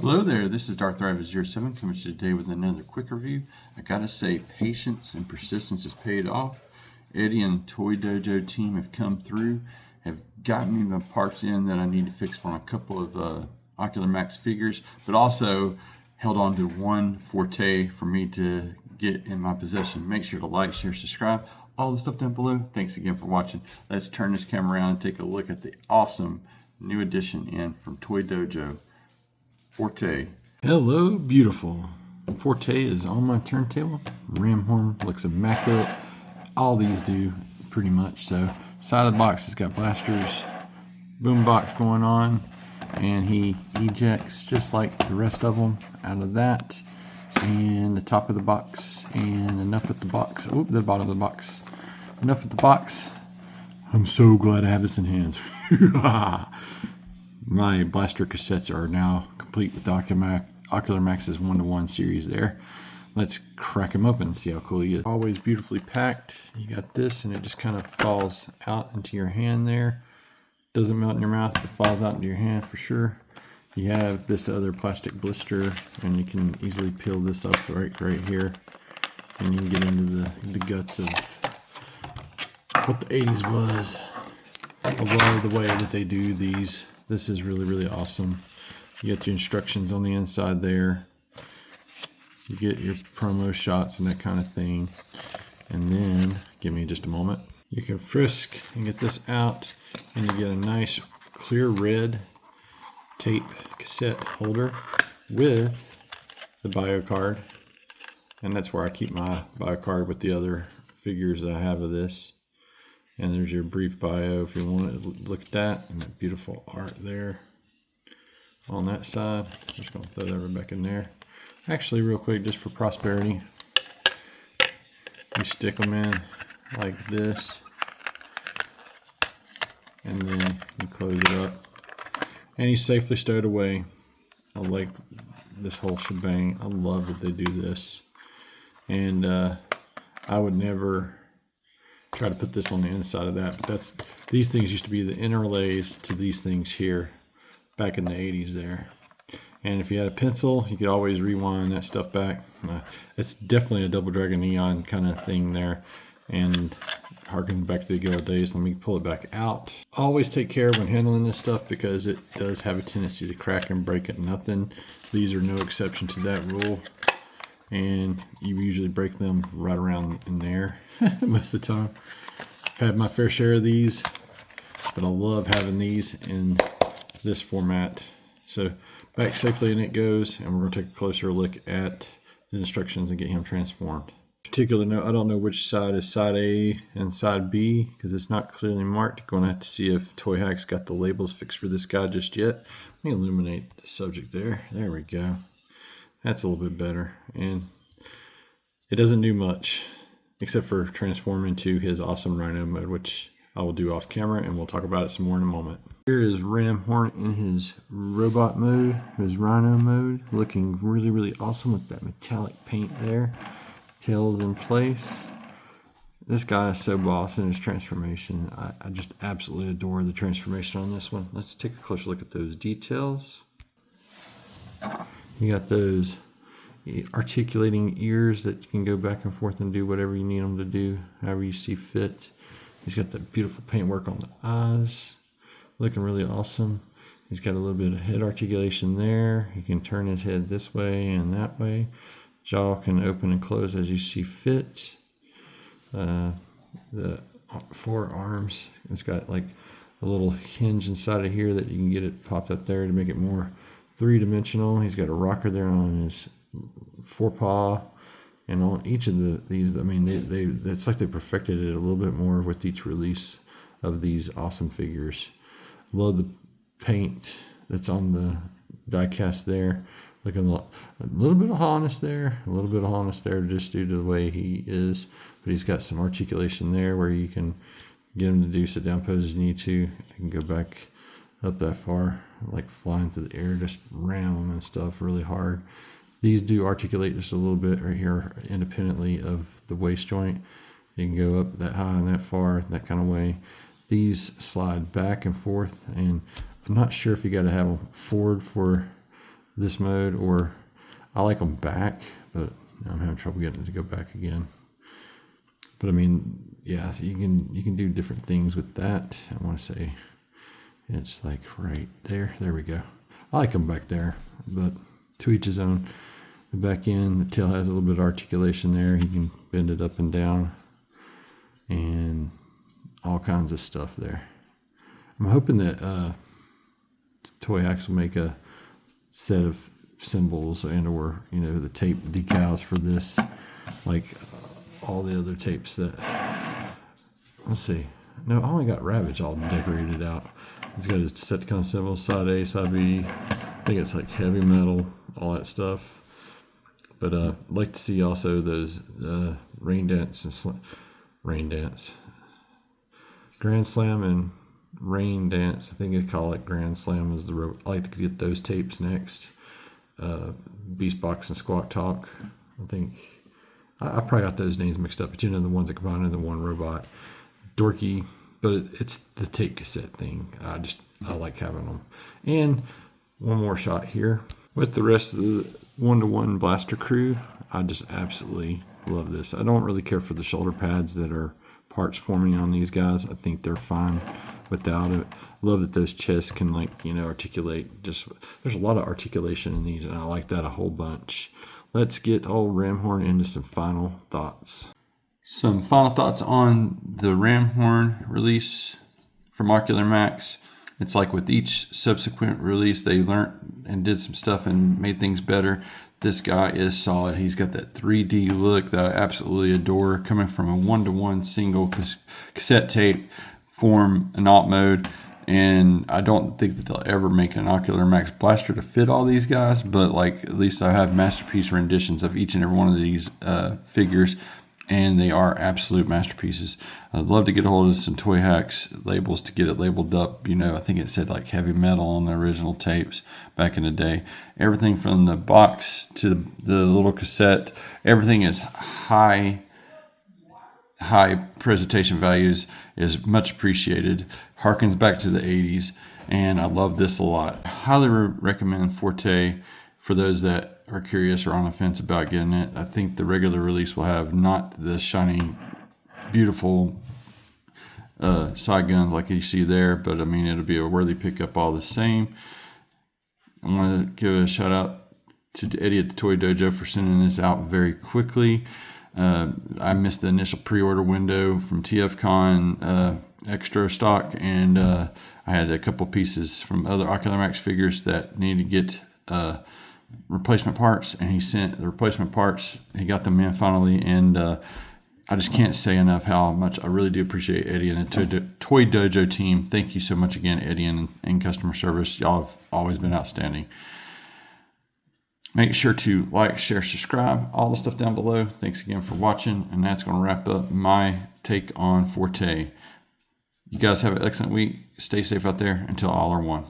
Hello there, this is Darth Thriver07 coming to you today with another quick review. I gotta say, patience and persistence has paid off. Eddie and Toy Dojo team have come through, have gotten me the parts in that I need to fix for a couple of Ocular Max figures, but also held on to one Forte for me to get in my possession. Make sure to like, share, subscribe, all the stuff down below. Thanks again for watching. Let's turn this camera around and take a look at the awesome new addition in from Toy Dojo. Forte. Hello, beautiful. Forte is on my turntable. Ram horn looks immaculate. All these do, pretty much. So, side of the box has got blasters, boom box going on, and he ejects just like the rest of them out of that. And the top of the box, and enough at the box. Oh, the bottom of the box. Enough at the box. I'm so glad I have this in hands. My blaster cassettes are now complete with the Ocular Max's 1-to-1 series there. Let's crack them open and see how cool he is. Always beautifully packed. You got this and it just kind of falls out into your hand there. Doesn't melt in your mouth, but falls out into your hand for sure. You have this other plastic blister and you can easily peel this up right here. And you can get into the guts of what the 80s was. I love the way that they do these. This is really, really awesome. You get your instructions on the inside there. You get your promo shots and that kind of thing. And then, give me just a moment. You can frisk and get this out, and you get a nice clear red tape cassette holder with the bio card. And that's where I keep my bio card with the other figures that I have of this. And there's your brief bio if you want to look at that, and that beautiful art there on that side. I'm just going to throw that right back in there. Actually, real quick, just for prosperity, you stick them in like this, and then you close it up, and you safely stow it away. I like this whole shebang. I love that they do this, and I would never try to put this on the inside of that, but these things used to be the interlays to these things here back in the 80s there. And if you had a pencil, you could always rewind that stuff back. It's definitely a Double Dragon Neon kind of thing there, and harken back to the good old days. Let me pull it back out. Always take care when handling this stuff because it does have a tendency to crack and break at nothing. These are no exception to that rule, and you usually break them right around in there most of the time. I've had my fair share of these, but I love having these in this format. So back safely and it goes, and we're going to take a closer look at the instructions and get him transformed. Particular note, I don't know which side is side A and side B because it's not clearly marked. Going to have to see if Toy Hack's got the labels fixed for this guy just yet. Let me illuminate the subject there. There we go. That's a little bit better, and it doesn't do much except for transform into his awesome Rhino mode, which I will do off camera, and we'll talk about it some more in a moment. Here is Ram Horn in his robot mode, his Rhino mode, looking really, really awesome with that metallic paint there. Tails in place. This guy is so boss in his transformation. I just absolutely adore the transformation on this one. Let's take a closer look at those details. You got those articulating ears that you can go back and forth and do whatever you need them to do, however you see fit. He's got that beautiful paintwork on the eyes, looking really awesome. He's got a little bit of head articulation there. He can turn his head this way and that way. Jaw can open and close as you see fit. The forearms, it's got like a little hinge inside of here that you can get it popped up there to make it more three-dimensional. He's got a rocker there on his forepaw, and on each of these, I mean, it's like they perfected it a little bit more with each release of these awesome figures. Love the paint that's on the die cast there. Looking a little bit of hollowness there, a little bit of hollowness there just due to the way he is, but he's got some articulation there where you can get him to do sit down poses you need to. You can go back up that far, like flying through the air, just ram them and stuff really hard. These do articulate just a little bit right here independently of the waist joint. You can go up that high and that far, that kind of way. These slide back and forth, and I'm not sure if you got to have them forward for this mode, or I like them back, but I'm having trouble getting it to go back again. But I mean, yeah, so you can do different things with that. I want to say it's like right there. There we go. I like them back there, but to each his own. The back end, the tail has a little bit of articulation there. You can bend it up and down, and all kinds of stuff there. I'm hoping that Toy Hacks will make a set of symbols and/or the tape decals for this, like all the other tapes that. Let's see. No, I only got Ravage all decorated out. It's got a set kind of symbol, side A, side B. I think it's like heavy metal, all that stuff. But I'd like to see also those Rain Dance and Grand Slam and Rain Dance. I think they call it Grand Slam is the. I like to get those tapes next. Beast Box and Squawk Talk. I think I probably got those names mixed up, but the ones that combine into one robot. Dorky, but it's the tape cassette thing. I like having them. And one more shot here with the rest of the 1-to-1 blaster crew. I just absolutely love this. I don't really care for the shoulder pads that are parts forming on these guys. I think they're fine without it. Love that those chests can articulate. There's a lot of articulation in these, and I like that a whole bunch. Let's get old Ramhorn into some final thoughts. Some final thoughts on the Ramhorn release from Ocular Max. It's like with each subsequent release, they learned and did some stuff and made things better. This guy is solid. He's got that 3D look that I absolutely adore, coming from a 1-to-1 single cassette tape form in alt mode. And I don't think that they'll ever make an Ocular Max blaster to fit all these guys, but at least I have masterpiece renditions of each and every one of these figures, and they are absolute masterpieces. I'd love to get a hold of some Toy Hacks labels to get it labeled up. I think it said like heavy metal on the original tapes back in the day. Everything from the box to the little cassette, everything is high presentation values, is much appreciated. Harkens back to the 80s, and I love this a lot. I highly recommend Forte for those that are curious or on the fence about getting it. I think the regular release will have not the shiny, beautiful side guns like you see there, but I mean, it'll be a worthy pickup all the same. I want to give a shout out to Eddie at the Toy Dojo for sending this out very quickly. I missed the initial pre-order window from TFCon extra stock, and I had a couple pieces from other Ocular Max figures that needed to get replacement parts, and he sent the replacement parts. He got them in finally, and I just can't say enough how much I really do appreciate Eddie and the Toy Dojo team. Thank you so much again, Eddie, and customer service. Y'all have always been outstanding. Make sure to like, share, subscribe, all the stuff down below. Thanks again for watching, and that's going to wrap up my take on Forte. You guys have an excellent week. Stay safe out there until all are one.